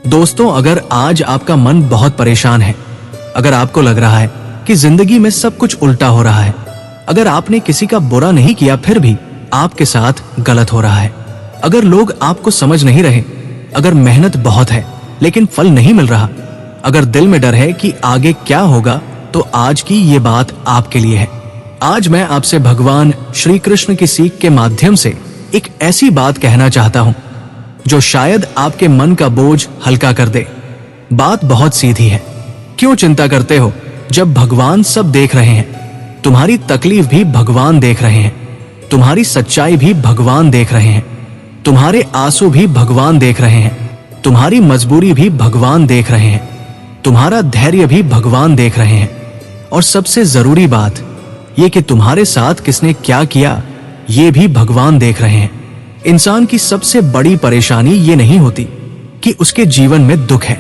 दोस्तों, अगर आज आपका मन बहुत परेशान है, अगर आपको लग रहा है कि जिंदगी में सब कुछ उल्टा हो रहा है, अगर आपने किसी का बुरा नहीं किया फिर भी आपके साथ गलत हो रहा है, अगर लोग आपको समझ नहीं रहे, अगर मेहनत बहुत है लेकिन फल नहीं मिल रहा, अगर दिल में डर है कि आगे क्या होगा, तो आज की ये बात आपके लिए है। आज मैं आपसे भगवान श्री कृष्ण की सीख के माध्यम से एक ऐसी बात कहना चाहता हूं जो शायद आपके मन का बोझ हल्का कर दे। बात बहुत सीधी है। क्यों चिंता करते हो जब भगवान सब देख रहे हैं? तुम्हारी तकलीफ भी भगवान देख रहे हैं, तुम्हारी सच्चाई भी भगवान देख रहे हैं, तुम्हारे आंसू भी भगवान देख रहे हैं, तुम्हारी मजबूरी भी भगवान देख रहे हैं, तुम्हारा धैर्य भी भगवान देख रहे हैं। और सबसे जरूरी बात ये कि तुम्हारे साथ किसने क्या किया ये भी भगवान देख रहे हैं। इंसान की सबसे बड़ी परेशानी ये नहीं होती कि उसके जीवन में दुख है।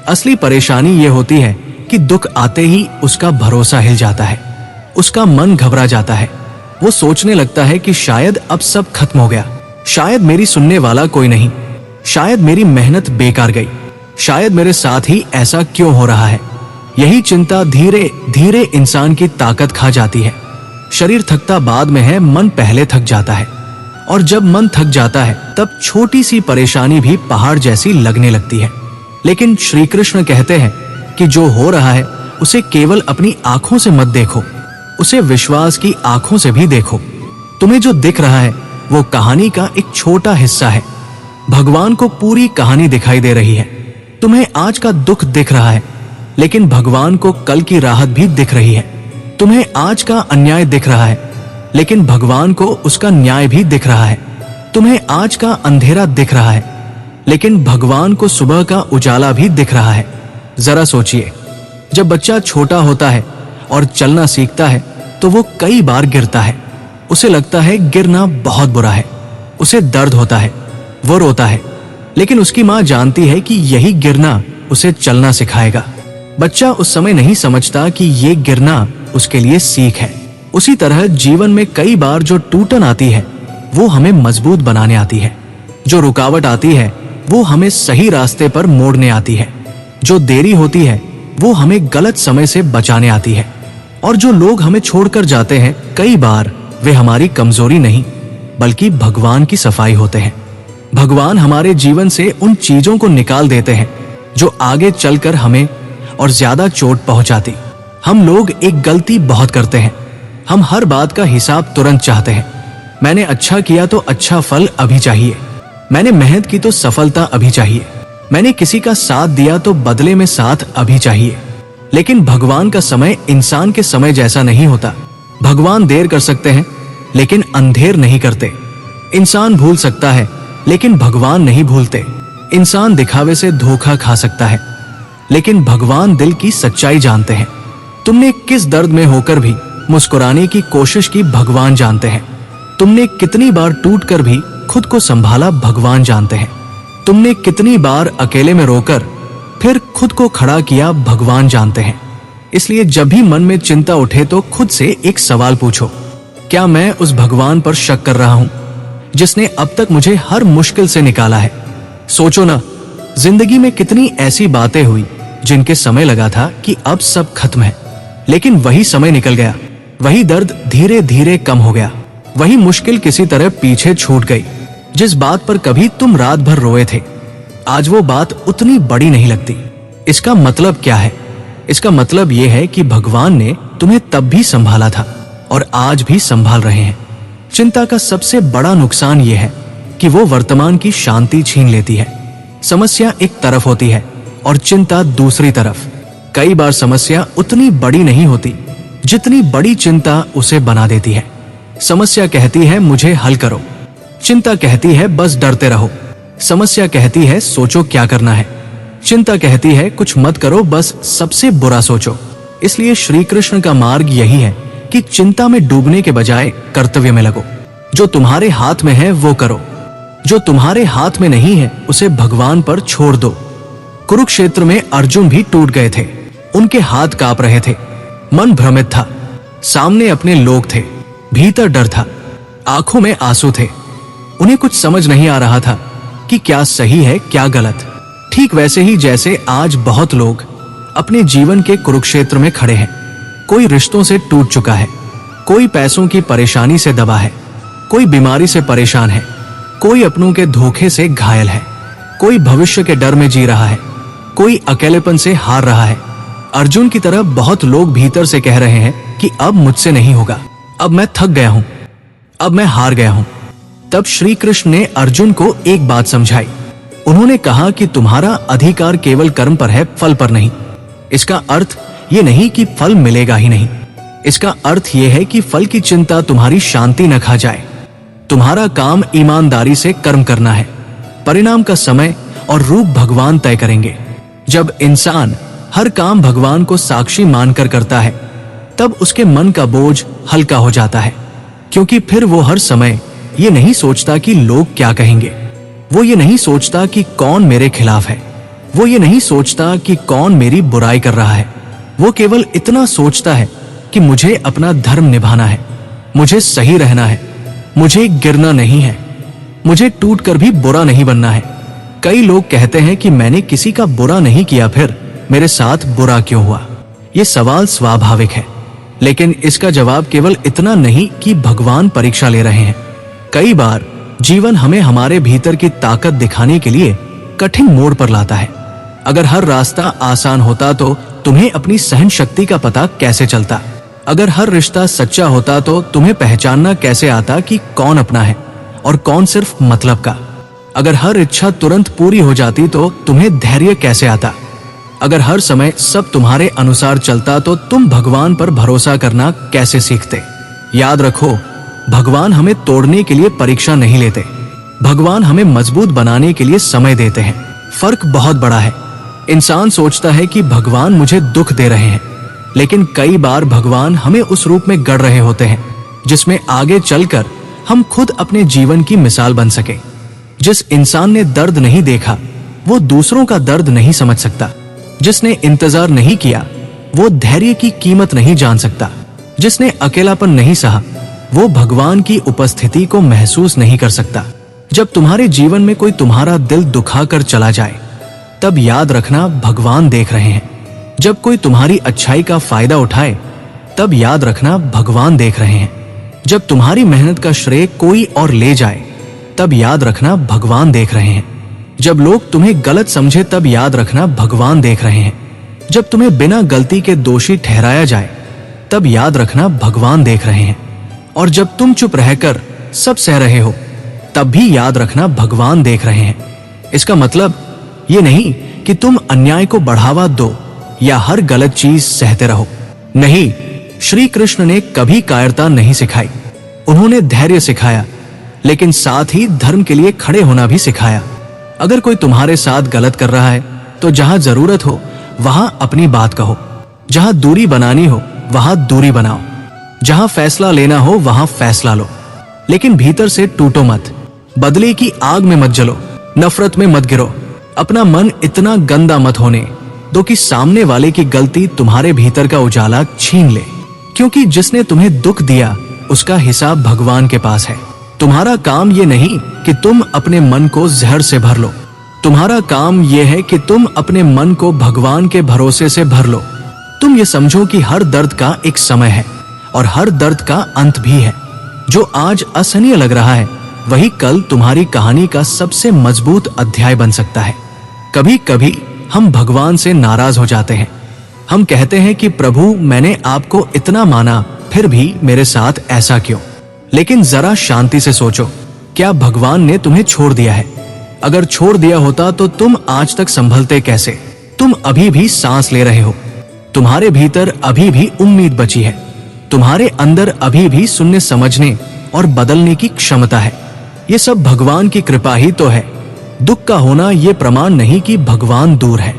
असली परेशानी ये होती है कि दुख आते ही उसका भरोसा हिल जाता है, उसका मन घबरा जाता है। वो सोचने लगता है कि शायद अब सब खत्म हो गया, शायद मेरी सुनने वाला कोई नहीं, शायद मेरी मेहनत बेकार गई, शायद मेरे साथ ही ऐसा क्यों हो रहा है। यही चिंता धीरे धीरे इंसान की ताकत खा जाती है। शरीर थकता बाद में है, मन पहले थक जाता है। और जब मन थक जाता है तब छोटी सी परेशानी भी पहाड़ जैसी लगने लगती है। लेकिन श्री कृष्ण कहते हैं कि जो हो रहा है उसे केवल अपनी आंखों से मत देखो, उसे विश्वास की आंखों से भी देखो। तुम्हें जो दिख रहा है वो कहानी का एक छोटा हिस्सा है। भगवान को पूरी कहानी दिखाई दे रही है। तुम्हें आज का दुख दिख रहा है, लेकिन भगवान को कल की राहत भी दिख रही है। तुम्हें आज का अन्याय दिख रहा है, लेकिन भगवान को उसका न्याय भी दिख रहा है। तुम्हें आज का अंधेरा दिख रहा है, लेकिन भगवान को सुबह का उजाला भी दिख रहा है। जरा सोचिए, जब बच्चा छोटा होता है और चलना सीखता है तो वो कई बार गिरता है। उसे लगता है गिरना बहुत बुरा है, उसे दर्द होता है, वो रोता है, लेकिन उसकी माँ जानती है कि यही गिरना उसे चलना सिखाएगा। बच्चा उस समय नहीं समझता कि ये गिरना उसके लिए सीख है। उसी तरह जीवन में कई बार जो टूटन आती है वो हमें मजबूत बनाने आती है। जो रुकावट आती है वो हमें सही रास्ते पर मोड़ने आती है। जो देरी होती है वो हमें गलत समय से बचाने आती है। और जो लोग हमें छोड़कर जाते हैं कई बार वे हमारी कमजोरी नहीं बल्कि भगवान की सफाई होते हैं। भगवान हमारे जीवन से उन चीजों को निकाल देते हैं जो आगे चलकर हमें और ज्यादा चोट पहुंचाती। हम लोग एक गलती बहुत करते हैं, हम हर बात का हिसाब तुरंत चाहते हैं। मैंने अच्छा किया तो अच्छा फल अभी चाहिए, मैंने मेहनत की तो सफलता अभी चाहिए, मैंने किसी का साथ दिया तो बदले में साथ अभी चाहिए। लेकिन भगवान का समय इंसान के समय जैसा नहीं होता। भगवान देर कर सकते हैं लेकिन अंधेर नहीं करते। इंसान भूल सकता है लेकिन भगवान नहीं भूलते। इंसान दिखावे से धोखा खा सकता है लेकिन भगवान दिल की सच्चाई जानते हैं। तुमने किस दर्द में होकर भी मुस्कुराने की कोशिश की भगवान जानते हैं। तुमने कितनी बार टूटकर भी खुद को संभाला भगवान जानते हैं। तुमने कितनी बार अकेले में रोकर फिर खुद को खड़ा किया भगवान जानते हैं। इसलिए जब भी मन में चिंता उठे तो खुद से एक सवाल पूछो, क्या मैं उस भगवान पर शक कर रहा हूं जिसने अब तक मुझे हर मुश्किल से निकाला है? सोचो ना, जिंदगी में कितनी ऐसी बातें हुई जिनके समय लगा था कि अब सब खत्म है, लेकिन वही समय निकल गया, वही दर्द धीरे धीरे कम हो गया, वही मुश्किल किसी तरह पीछे छूट गई। जिस बात पर कभी तुम रात भर रोए थे आज वो बात उतनी बड़ी नहीं लगती। इसका मतलब क्या है? इसका मतलब यह है कि भगवान ने तुम्हें तब भी संभाला था और आज भी संभाल रहे हैं। चिंता का सबसे बड़ा नुकसान यह है कि वो वर्तमान की शांति छीन लेती है। समस्या एक तरफ होती है और चिंता दूसरी तरफ। कई बार समस्या उतनी बड़ी नहीं होती जितनी बड़ी चिंता उसे बना देती है। समस्या कहती है मुझे हल करो, चिंता कहती है बस डरते रहो। समस्या कहती है सोचो क्या करना है, चिंता कहती है कुछ मत करो, बस सबसे बुरा सोचो। इसलिए श्री कृष्ण का मार्ग यही है कि चिंता में डूबने के बजाय कर्तव्य में लगो। जो तुम्हारे हाथ में है वो करो, जो तुम्हारे हाथ में नहीं है उसे भगवान पर छोड़ दो। कुरुक्षेत्र में अर्जुन भी टूट गए थे, उनके हाथ कांप रहे थे, मन भ्रमित था, सामने अपने लोग थे, भीतर डर था, आंखों में आंसू थे। उन्हें कुछ समझ नहीं आ रहा था कि क्या सही है क्या गलत। ठीक वैसे ही जैसे आज बहुत लोग अपने जीवन के कुरुक्षेत्र में खड़े हैं। कोई रिश्तों से टूट चुका है, कोई पैसों की परेशानी से दबा है, कोई बीमारी से परेशान है, कोई अपनों के धोखे से घायल है, कोई भविष्य के डर में जी रहा है, कोई अकेलेपन से हार रहा है। अर्जुन की तरह बहुत लोग भीतर से कह रहे हैं कि अब मुझसे नहीं होगा, अब मैं थक गया हूं, अब मैं हार गया हूं। तब श्री कृष्ण ने अर्जुन को एक बात समझाई। उन्होंने कहा कि तुम्हारा अधिकार केवल कर्म पर है, फल पर नहीं। इसका अर्थ ये नहीं कि फल मिलेगा ही नहीं, इसका अर्थ यह है कि फल की चिंता तुम्हारी शांति न खा जाए। तुम्हारा काम ईमानदारी से कर्म करना है। परिणाम का समय और रूप भगवान तय करेंगे। जब इंसान हर काम भगवान को साक्षी मानकर करता है, तब उसके मन का बोझ हल्का हो जाता है, क्योंकि फिर वो हर समय ये नहीं सोचता कि लोग क्या कहेंगे, वो ये नहीं सोचता कि कौन मेरे खिलाफ है, वो ये नहीं सोचता कि कौन मेरी बुराई कर रहा है। वो केवल इतना सोचता है कि मुझे अपना धर्म निभाना है, मुझे सही रहना है, मुझे गिरना नहीं है, मुझे टूटकर भी बुरा नहीं बनना है। कई लोग कहते हैं कि मैंने किसी का बुरा नहीं किया, फिर मेरे साथ बुरा क्यों हुआ? ये सवाल स्वाभाविक है, लेकिन इसका जवाब केवल इतना नहीं कि भगवान परीक्षा ले रहे हैं। कई बार जीवन हमें हमारे भीतर की ताकत दिखाने के लिए कठिन मोड़ पर लाता है। अगर हर रास्ता आसान होता तो तुम्हें अपनी सहन शक्ति का पता कैसे चलता? अगर हर रिश्ता सच्चा होता तो तुम्हें पहचानना कैसे आता कि कौन अपना है और कौन सिर्फ मतलब का? अगर हर इच्छा तुरंत पूरी हो जाती तो तुम्हें धैर्य कैसे आता? अगर हर समय सब तुम्हारे अनुसार चलता तो तुम भगवान पर भरोसा करना कैसे सीखते? याद रखो, भगवान हमें तोड़ने के लिए परीक्षा नहीं लेते, भगवान हमें मजबूत बनाने के लिए समय देते हैं। फर्क बहुत बड़ा है। इंसान सोचता है कि भगवान मुझे दुख दे रहे हैं, लेकिन कई बार भगवान हमें उस रूप में गढ़ रहे होते हैं जिसमें आगे चलकर हम खुद अपने जीवन की मिसाल बन सके। जिस इंसान ने दर्द नहीं देखा वो दूसरों का दर्द नहीं समझ सकता। जिसने इंतजार नहीं किया वो धैर्य की कीमत नहीं जान सकता। जिसने अकेलापन नहीं सहा वो भगवान की उपस्थिति को महसूस नहीं कर सकता। जब तुम्हारे जीवन में कोई तुम्हारा दिल दुखा कर चला जाए, तब याद रखना भगवान देख रहे हैं। जब कोई तुम्हारी अच्छाई का फायदा उठाए, तब याद रखना भगवान देख रहे हैं। जब तुम्हारी मेहनत का श्रेय कोई और ले जाए, तब याद रखना भगवान देख रहे हैं। जब लोग तुम्हें गलत समझे, तब याद रखना भगवान देख रहे हैं। जब तुम्हें बिना गलती के दोषी ठहराया जाए, तब याद रखना भगवान देख रहे हैं। और जब तुम चुप रहकर सब सह रहे हो, तब भी याद रखना भगवान देख रहे हैं। इसका मतलब ये नहीं कि तुम अन्याय को बढ़ावा दो या हर गलत चीज सहते रहो। नहीं, श्री कृष्ण ने कभी कायरता नहीं सिखाई। उन्होंने धैर्य सिखाया, लेकिन साथ ही धर्म के लिए खड़े होना भी सिखाया। अगर कोई तुम्हारे साथ गलत कर रहा है तो जहां जरूरत हो वहां अपनी बात कहो, जहां दूरी बनानी हो वहां दूरी बनाओ, जहां फैसला लेना हो वहां फैसला लो, लेकिन भीतर से टूटो मत। बदले की आग में मत जलो, नफरत में मत गिरो। अपना मन इतना गंदा मत होने दो कि सामने वाले की गलती तुम्हारे भीतर का उजाला छीन ले, क्योंकि जिसने तुम्हें दुख दिया उसका हिसाब भगवान के पास है। तुम्हारा काम ये नहीं कि तुम अपने मन को जहर से भर लो, तुम्हारा काम ये है कि तुम अपने मन को भगवान के भरोसे से भर लो। तुम ये समझो कि हर दर्द का एक समय है और हर दर्द का अंत भी है। जो आज असहनीय लग रहा है वही कल तुम्हारी कहानी का सबसे मजबूत अध्याय बन सकता है। कभी कभी हम भगवान से नाराज हो जाते हैं। हम कहते हैं कि प्रभु, मैंने आपको इतना माना, फिर भी मेरे साथ ऐसा क्यों? लेकिन जरा शांति से सोचो, क्या भगवान ने तुम्हें छोड़ दिया है? अगर छोड़ दिया होता तो तुम आज तक संभलते कैसे? तुम अभी भी सांस ले रहे हो, तुम्हारे भीतर अभी भी उम्मीद बची है, तुम्हारे अंदर अभी भी सुनने, समझने और बदलने की क्षमता है। ये सब भगवान की कृपा ही तो है। दुख का होना ये प्रमाण नहीं कि भगवान दूर है।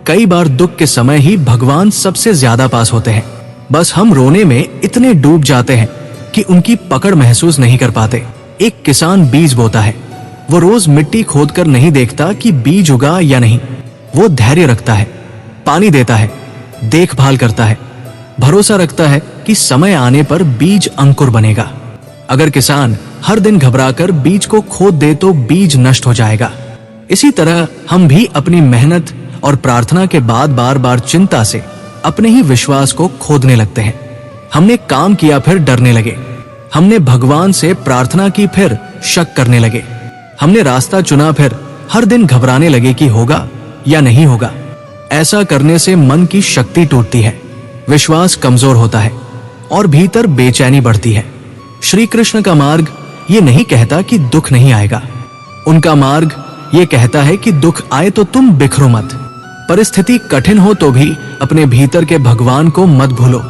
कई बार दुख के समय ही भगवान सबसे ज्यादा पास होते हैं। बस हम रोने में इतने डूब जाते हैं कि उनकी पकड़ महसूस नहीं कर पाते। एक किसान बीज बोता है, वो रोज मिट्टी खोदकर नहीं देखता कि बीज उगा या नहीं। वो धैर्य रखता है, पानी देता है, देखभाल करता है, भरोसा रखता है कि समय आने पर बीज अंकुर बनेगा। अगर किसान हर दिन घबराकर बीज को खोद दे तो बीज नष्ट हो जाएगा। इसी तरह हम भी अपनी मेहनत और प्रार्थना के बाद बार बार चिंता से अपने ही विश्वास को खोदने लगते हैं। हमने काम किया फिर डरने लगे, हमने भगवान से प्रार्थना की फिर शक करने लगे, हमने रास्ता चुना फिर हर दिन घबराने लगे कि होगा या नहीं होगा। ऐसा करने से मन की शक्ति टूटती है, विश्वास कमजोर होता है और भीतर बेचैनी बढ़ती है। श्री कृष्ण का मार्ग ये नहीं कहता कि दुख नहीं आएगा, उनका मार्ग ये कहता है कि दुख आए तो तुम बिखरो मत। परिस्थिति कठिन हो तो भी अपने भीतर के भगवान को मत भूलो।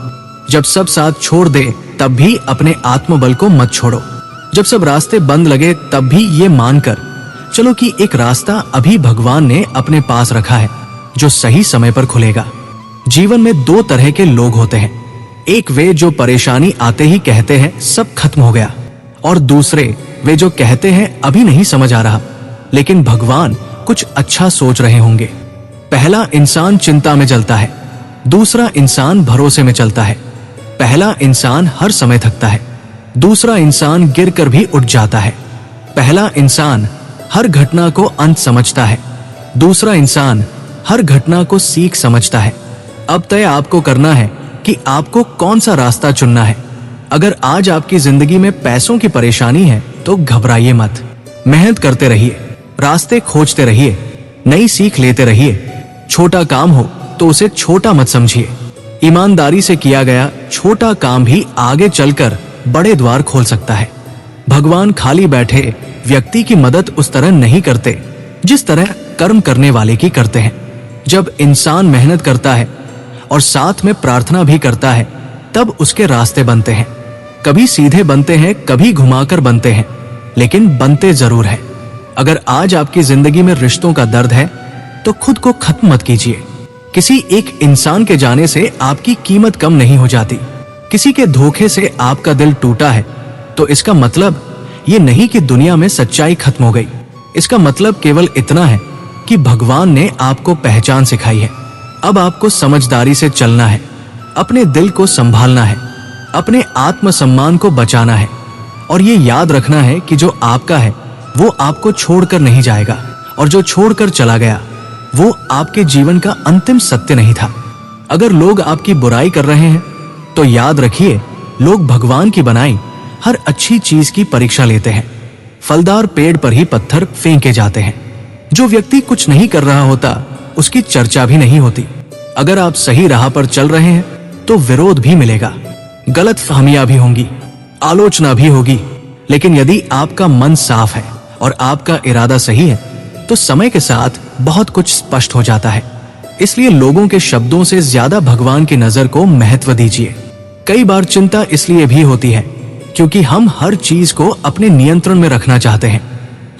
जब सब साथ छोड़ दे तब भी अपने आत्मबल को मत छोड़ो। जब सब रास्ते बंद लगे तब भी ये मानकर चलो कि एक रास्ता अभी भगवान ने अपने पास रखा है जो सही समय पर खुलेगा। जीवन में दो तरह के लोग होते हैं, एक वे जो परेशानी आते ही कहते हैं सब खत्म हो गया, और दूसरे वे जो कहते हैं अभी नहीं समझ आ रहा लेकिन भगवान कुछ अच्छा सोच रहे होंगे। पहला इंसान चिंता में जलता है, दूसरा इंसान भरोसे में चलता है। पहला इंसान हर समय थकता है, दूसरा इंसान गिरकर भी उठ जाता है। पहला इंसान हर घटना को अंत समझता है, दूसरा इंसान हर घटना को सीख समझता है। अब तय आपको करना है कि आपको कौन सा रास्ता चुनना है। अगर आज आपकी जिंदगी में पैसों की परेशानी है तो घबराइए मत, मेहनत करते रहिए, रास्ते खोजते रहिए, नई सीख लेते रहिए। छोटा काम हो तो उसे छोटा मत समझिए। ईमानदारी से किया गया छोटा काम भी आगे चलकर बड़े द्वार खोल सकता है। भगवान खाली बैठे व्यक्ति की मदद उस तरह नहीं करते जिस तरह कर्म करने वाले की करते हैं। जब इंसान मेहनत करता है और साथ में प्रार्थना भी करता है तब उसके रास्ते बनते हैं। कभी सीधे बनते हैं, कभी घुमाकर बनते हैं, लेकिन बनते जरूर है। अगर आज आपकी जिंदगी में रिश्तों का दर्द है तो खुद को खत्म मत कीजिए। किसी एक इंसान के जाने से आपकी कीमत कम नहीं हो जाती। किसी के धोखे से आपका दिल टूटा है तो इसका मतलब ये नहीं कि दुनिया में सच्चाई खत्म हो गई। इसका मतलब केवल इतना है कि भगवान ने आपको पहचान सिखाई है। अब आपको समझदारी से चलना है, अपने दिल को संभालना है, अपने आत्मसम्मान को बचाना है और ये याद रखना है कि जो आपका है वो आपको छोड़कर नहीं जाएगा, और जो छोड़कर चला गया वो आपके जीवन का अंतिम सत्य नहीं था। अगर लोग आपकी बुराई कर रहे हैं तो याद रखिए, लोग भगवान की बनाई हर अच्छी चीज की परीक्षा लेते हैं। फलदार पेड़ पर ही पत्थर फेंके जाते हैं। जो व्यक्ति कुछ नहीं कर रहा होता उसकी चर्चा भी नहीं होती। अगर आप सही राह पर चल रहे हैं तो विरोध भी मिलेगा, गलतफहमियां भी होंगी, आलोचना भी होगी, लेकिन यदि आपका मन साफ है और आपका इरादा सही है तो समय के साथ बहुत कुछ स्पष्ट हो जाता है। इसलिए लोगों के शब्दों से ज्यादा भगवान की नजर को महत्व दीजिए। कई बार चिंता इसलिए भी होती है क्योंकि हम हर चीज को अपने नियंत्रण में रखना चाहते हैं।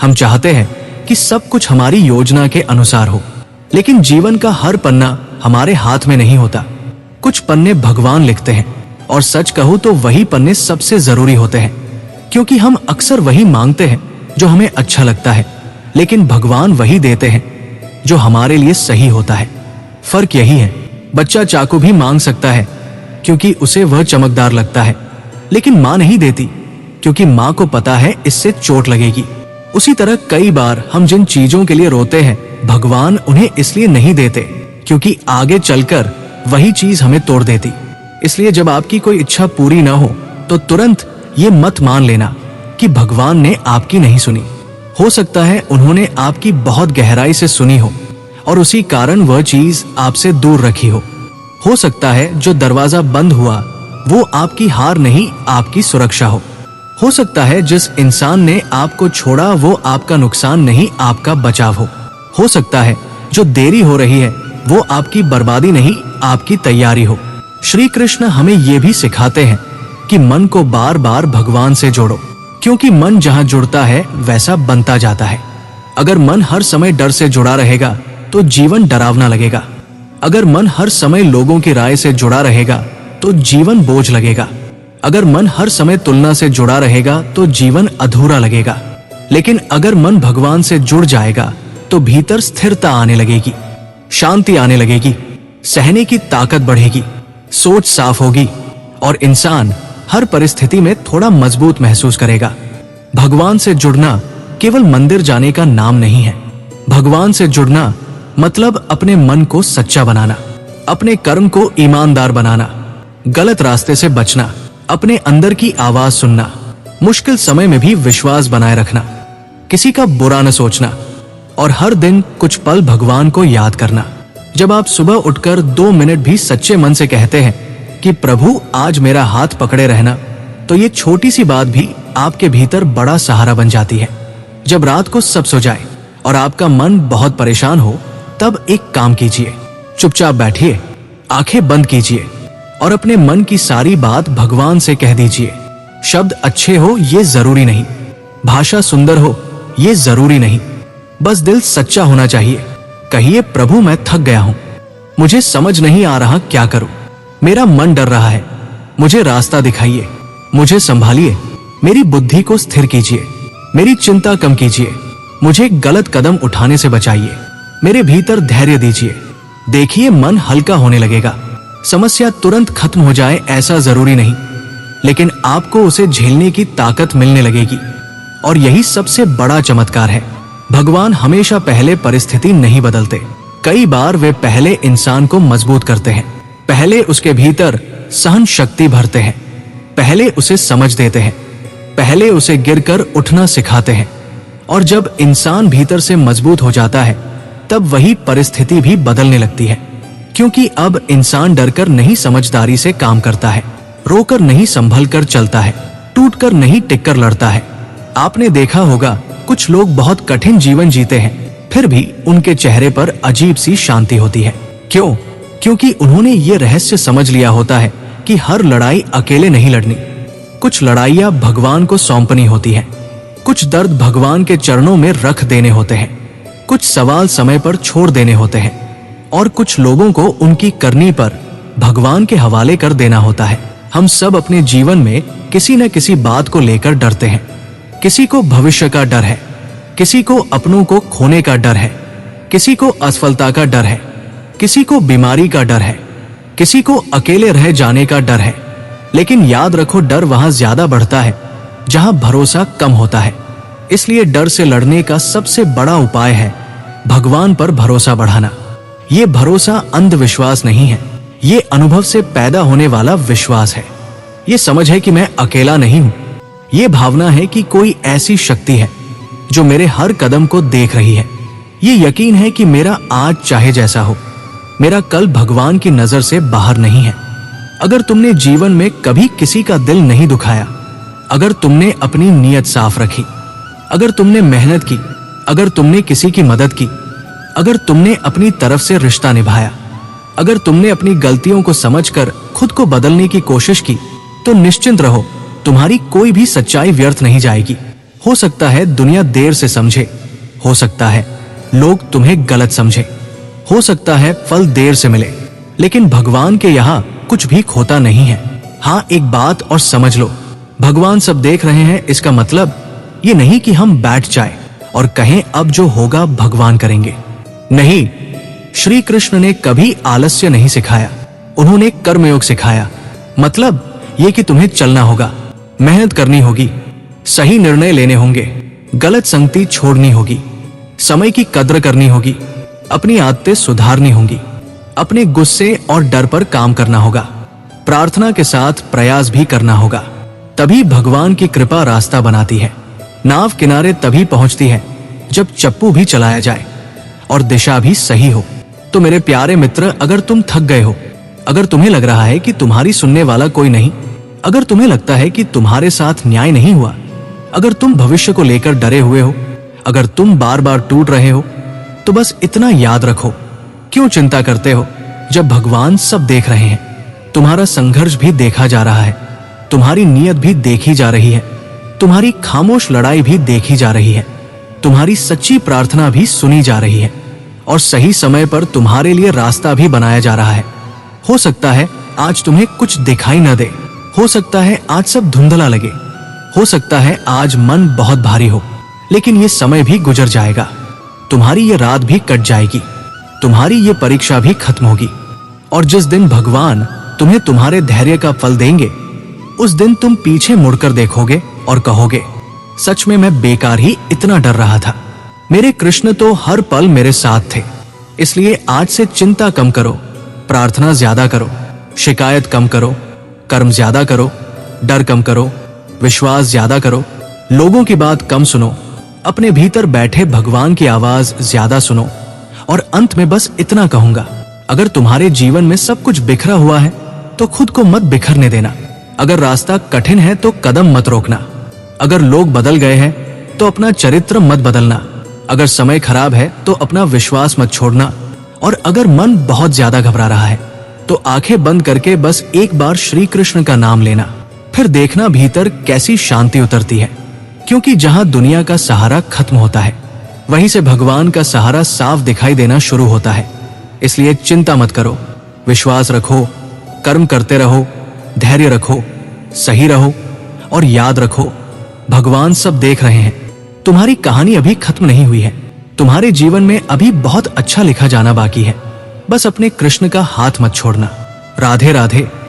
हम चाहते हैं कि सब कुछ हमारी योजना के अनुसार हो, लेकिन जीवन का हर पन्ना हमारे हाथ में नहीं होता। कुछ पन्ने भगवान लिखते हैं, और सच कहूं तो वही पन्ने सबसे जरूरी होते हैं, क्योंकि हम अक्सर वही मांगते हैं जो हमें अच्छा लगता है, लेकिन भगवान वही देते हैं जो हमारे लिए सही होता है। फर्क यही है, बच्चा चाकू भी मांग सकता है क्योंकि उसे वह चमकदार लगता है, लेकिन माँ नहीं देती क्योंकि माँ को पता है इससे चोट लगेगी। उसी तरह कई बार हम जिन चीजों के लिए रोते हैं भगवान उन्हें इसलिए नहीं देते क्योंकि आगे चलकर वही चीज हमें तोड़ देती। इसलिए जब आपकी कोई इच्छा पूरी ना हो तो तुरंत ये मत मान लेना कि भगवान ने आपकी नहीं सुनी। हो सकता है उन्होंने आपकी बहुत गहराई से सुनी हो और उसी कारण वह चीज आपसे दूर रखी हो। हो सकता है जो दरवाजा बंद हुआ वो आपकी हार नहीं, आपकी सुरक्षा हो सकता है जिस इंसान ने आपको छोड़ा वो आपका नुकसान नहीं, आपका बचाव हो सकता है जो देरी हो रही है वो आपकी बर्बादी नहीं, आपकी तैयारी हो। श्री कृष्ण हमें ये भी सिखाते हैं कि मन को बार बार भगवान से जोड़ो, क्योंकि मन जहाँ जुड़ता है वैसा बनता जाता है। अगर मन हर समय डर से जुड़ा रहेगा तो जीवन डरावना लगेगा। अगर मन हर समय लोगों की राय से जुड़ा रहेगा तो जीवन बोझ लगेगा। अगर मन हर समय तुलना से जुड़ा रहेगा तो जीवन अधूरा लगेगा। लेकिन अगर मन भगवान से जुड़ जाएगा तो भीतर स्थिरता आने लगेगी, शांति आने लगेगी, सहने की ताकत बढ़ेगी, सोच साफ होगी और इंसान हर परिस्थिति में थोड़ा मजबूत महसूस करेगा। भगवान से जुड़ना केवल मंदिर जाने का नाम नहीं है, भगवान से जुड़ना मतलब अपने मन को सच्चा बनाना, अपने कर्म को ईमानदार बनाना, गलत रास्ते से बचना, अपने अंदर की आवाज सुनना, मुश्किल समय में भी विश्वास बनाए रखना, किसी का बुरा न सोचना और हर दिन कुछ पल भगवान को याद करना। जब आप सुबह उठकर 2 मिनट भी सच्चे मन से कहते हैं कि प्रभु आज मेरा हाथ पकड़े रहना, तो ये छोटी सी बात भी आपके भीतर बड़ा सहारा बन जाती है। जब रात को सब सो जाए और आपका मन बहुत परेशान हो, तब एक काम कीजिए, चुपचाप बैठिए, आंखें बंद कीजिए और अपने मन की सारी बात भगवान से कह दीजिए। शब्द अच्छे हो ये जरूरी नहीं, भाषा सुंदर हो ये जरूरी नहीं, बस दिल सच्चा होना चाहिए। कहिए, प्रभु मैं थक गया हूं, मुझे समझ नहीं आ रहा क्या करूं, मेरा मन डर रहा है, मुझे रास्ता दिखाइए, मुझे संभालिए, मेरी बुद्धि को स्थिर कीजिए, मेरी चिंता कम कीजिए, मुझे गलत कदम उठाने से बचाइए, मेरे भीतर धैर्य दीजिए। देखिए मन हल्का होने लगेगा। समस्या तुरंत खत्म हो जाए ऐसा जरूरी नहीं, लेकिन आपको उसे झेलने की ताकत मिलने लगेगी। और यही सबसे बड़ा चमत्कार है। भगवान हमेशा पहले परिस्थिति नहीं बदलते। कई बार वे पहले इंसान को मजबूत करते हैं, पहले उसके भीतर सहन शक्ति भरते हैं, पहले उसे समझ देते हैं, पहले उसे गिरकर उठना सिखाते हैं। और जब इंसान भीतर से मजबूत हो जाता है, तब वही परिस्थिति भी बदलने लगती है। क्योंकि अब इंसान डरकर नहीं समझदारी से काम करता है, रोकर नहीं संभल कर चलता है, टूटकर नहीं टिककर लड़ता है। आपने देखा होगा कुछ लोग बहुत कठिन जीवन जीते हैं, फिर भी उनके चेहरे पर अजीब सी शांति होती है। क्यों? क्योंकि उन्होंने ये रहस्य समझ लिया होता है कि हर लड़ाई अकेले नहीं लड़नी। कुछ लड़ाइयां भगवान को सौंपनी होती हैं, कुछ दर्द भगवान के चरणों में रख देने होते हैं, कुछ सवाल समय पर छोड़ देने होते हैं और कुछ लोगों को उनकी करनी पर भगवान के हवाले कर देना होता है। हम सब अपने जीवन में किसी न किसी बात को लेकर डरते हैं। किसी को भविष्य का डर है, किसी को अपनों को खोने का डर है, किसी को असफलता का डर है, किसी को बीमारी का डर है, किसी को अकेले रह जाने का डर है। लेकिन याद रखो, डर वहां ज्यादा बढ़ता है जहां भरोसा कम होता है। इसलिए डर से लड़ने का सबसे बड़ा उपाय है भगवान पर भरोसा बढ़ाना। ये भरोसा अंधविश्वास नहीं है, ये अनुभव से पैदा होने वाला विश्वास है। ये समझ है कि मैं अकेला नहीं हूं, ये भावना है कि कोई ऐसी शक्ति है जो मेरे हर कदम को देख रही है। ये यकीन है कि मेरा आज चाहे जैसा हो, मेरा कल भगवान की नजर से बाहर नहीं है। अगर तुमने जीवन में कभी किसी का दिल नहीं दुखाया, अगर तुमने अपनी नीयत साफ रखी, अगर तुमने मेहनत की, अगर तुमने किसी की मदद की, अगर तुमने अपनी तरफ से रिश्ता निभाया, अगर तुमने अपनी गलतियों को समझकर खुद को बदलने की कोशिश की, तो निश्चिंत रहो, तुम्हारी कोई भी सच्चाई व्यर्थ नहीं जाएगी। हो सकता है दुनिया देर से समझे, हो सकता है लोग तुम्हें गलत समझे, हो सकता है फल देर से मिले, लेकिन भगवान के यहाँ कुछ भी खोता नहीं है। हाँ, एक बात और समझ लो, भगवान सब देख रहे हैं, इसका मतलब ये नहीं कि हम बैठ जाए और कहें अब जो होगा भगवान करेंगे। नहीं, श्री कृष्ण ने कभी आलस्य नहीं सिखाया, उन्होंने कर्मयोग सिखाया। मतलब ये कि तुम्हें चलना होगा, मेहनत करनी होगी, सही निर्णय लेने होंगे, गलत संगति छोड़नी होगी, समय की कद्र करनी होगी, अपनी आदतें सुधारनी होंगी, अपने गुस्से और डर पर काम करना होगा, प्रार्थना के साथ प्रयास भी करना होगा। तभी भगवान की कृपा रास्ता बनाती है। नाव किनारे तभी पहुंचती है जब चप्पू भी चलाया जाए और दिशा भी सही हो। तो मेरे प्यारे मित्र, अगर तुम थक गए हो, अगर तुम्हें लग रहा है कि तुम्हारी सुनने वाला कोई नहीं, अगर तुम्हें लगता है कि तुम्हारे साथ न्याय नहीं हुआ, अगर तुम भविष्य को लेकर डरे हुए हो, अगर तुम बार बार टूट रहे हो, तो बस इतना याद रखो, क्यों चिंता करते हो जब भगवान सब देख रहे हैं। तुम्हारा संघर्ष भी देखा जा रहा है, तुम्हारी नीयत भी देखी जा रही है, तुम्हारी खामोश लड़ाई भी देखी जा रही है, तुम्हारी सच्ची प्रार्थना भी सुनी जा रही है और सही समय पर तुम्हारे लिए रास्ता भी बनाया जा रहा है। हो सकता है आज तुम्हें कुछ दिखाई न दे, हो सकता है आज सब धुंधला लगे, हो सकता है आज मन बहुत भारी हो, लेकिन ये समय भी गुजर जाएगा, तुम्हारी ये रात भी कट जाएगी, तुम्हारी ये परीक्षा भी खत्म होगी। और जिस दिन भगवान तुम्हें तुम्हारे धैर्य का फल देंगे, उस दिन तुम पीछे मुड़कर देखोगे और कहोगे, सच में मैं बेकार ही इतना डर रहा था। मेरे कृष्ण तो हर पल मेरे साथ थे, इसलिए आज से चिंता कम करो, प्रार्थना ज्यादा करो, शिकायत कम करो, कर्म ज्यादा करो, डर कम करो, विश्वास ज्यादा करो, लोगों की बात कम सुनो, अपने भीतर बैठे भगवान की आवाज ज्यादा सुनो। और अंत में बस इतना कहूंगा, अगर तुम्हारे जीवन में सब कुछ बिखरा हुआ है तो खुद को मत बिखरने देना। अगर रास्ता कठिन है तो कदम मत रोकना। अगर लोग बदल गए हैं तो अपना चरित्र मत बदलना। अगर समय खराब है तो अपना विश्वास मत छोड़ना। और अगर मन बहुत ज्यादा घबरा रहा है तो आंखें बंद करके बस एक बार श्री कृष्ण का नाम लेना, फिर देखना भीतर कैसी शांति उतरती है। क्योंकि जहां दुनिया का सहारा खत्म होता है, वहीं से भगवान का सहारा साफ दिखाई देना शुरू होता है। इसलिए चिंता मत करो, विश्वास रखो, कर्म करते रहो, धैर्य रखो, सही रहो और याद रखो, भगवान सब देख रहे हैं। तुम्हारी कहानी अभी खत्म नहीं हुई है। तुम्हारे जीवन में अभी बहुत अच्छा लिखा जाना बाकी है। बस अपने कृष्ण का हाथ मत छोड़ना। राधे राधे।